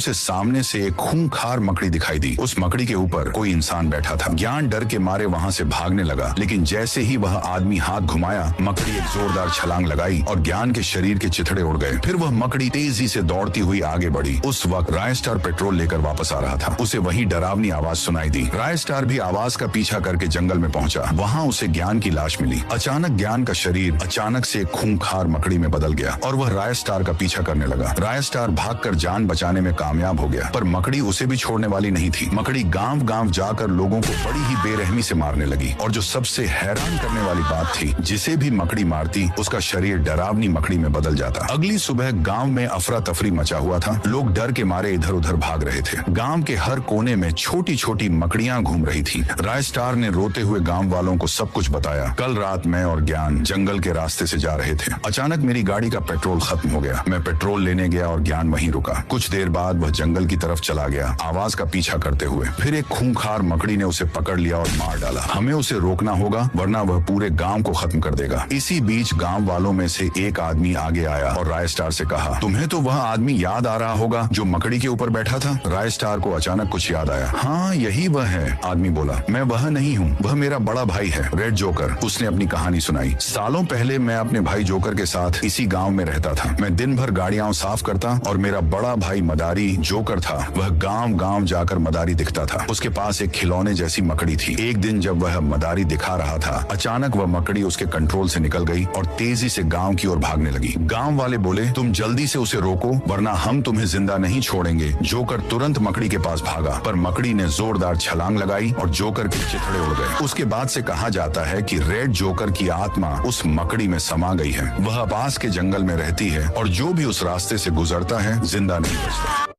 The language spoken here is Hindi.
उसे सामने से एक खूंखार मकड़ी दिखाई दी। उस मकड़ी के ऊपर कोई इंसान बैठा था। ज्ञान डर के मारे वहाँ से भागने लगा, लेकिन जैसे ही वह आदमी हाथ घुमाया, मकड़ी एक जोरदार छलांग लगाई और ज्ञान के शरीर के चिथड़े उड़ गए। फिर वह मकड़ी तेजी से दौड़ती हुई आगे बढ़ी। उस वक्त रायस्टार पेट्रोल लेकर वापस आ रहा था। उसे वही डरावनी आवाज सुनाई दी। रायस्टार भी आवाज का पीछा करके जंगल में पहुंचा। वहाँ उसे ज्ञान की लाश मिली। अचानक ज्ञान का शरीर अचानक से एक खूंखार मकड़ी में बदल गया और वह रायस्टार का पीछा करने लगा। रायस्टार भागकर जान बचाने में कामयाब हो गया, पर मकड़ी उसे भी छोड़ने वाली नहीं थी। मकड़ी गांव गांव जाकर लोगों को बड़ी ही बेरहमी से मारने लगी, और जो सबसे हैरान करने वाली बात थी, जिसे भी मकड़ी मारती उसका शरीर डरावनी मकड़ी में बदल जाता। अगली सुबह गांव में अफरा तफरी मचा हुआ था। लोग डर के मारे इधर उधर भाग रहे थे। गांव के हर कोने में छोटी छोटी मकड़ियां घूम रही थी। रायस्टार ने रोते हुए गांव वालों को सब कुछ बताया। कल रात मैं और ज्ञान जंगल के रास्ते से जा रहे थे। अचानक मेरी गाड़ी का पेट्रोल खत्म हो गया। मैं पेट्रोल लेने गया और ज्ञान वहीं रुका। कुछ देर बाद वह जंगल की तरफ चला गया, आवाज का पीछा करते हुए। फिर एक खूंखार मकड़ी ने उसे पकड़ लिया और मार डाला। हमें उसे रोकना होगा, वरना वह पूरे गांव को खत्म कर देगा। इसी बीच गांव वालों में से एक आदमी आगे आया और रायस्टार से कहा, तुम्हें तो वह आदमी याद आ रहा होगा जो मकड़ी के ऊपर बैठा था। रायस्टार को अचानक कुछ याद आया। हाँ, यही वह है, आदमी बोला। मैं वह नहीं हूँ, वह मेरा बड़ा भाई है, रेड जोकर। उसने अपनी कहानी सुनाई। सालों पहले मैं अपने भाई जोकर के साथ इसी गांव में रहता था। मैं दिन भर गाड़ियां साफ करता और मेरा बड़ा भाई मदारी जोकर था, वह गांव गांव जाकर मदारी दिखता था। उसके पास एक खिलौने जैसी मकड़ी थी। एक दिन जब वह मदारी दिखा रहा था, अचानक वह मकड़ी उसके कंट्रोल से निकल गई और तेजी से गांव की ओर भागने लगी। गांव वाले बोले, तुम जल्दी से उसे रोको, वरना हम तुम्हें जिंदा नहीं छोड़ेंगे। जोकर तुरंत मकड़ी के पास भागा, पर मकड़ी ने जोरदार छलांग लगाई और जोकर के चिथड़े उड़ गए। उसके बाद से कहा जाता है कि रेड जोकर की आत्मा उस मकड़ी में समा गई है। वह पास के जंगल में रहती है और जो भी उस रास्ते से गुजरता है जिंदा नहीं बचता।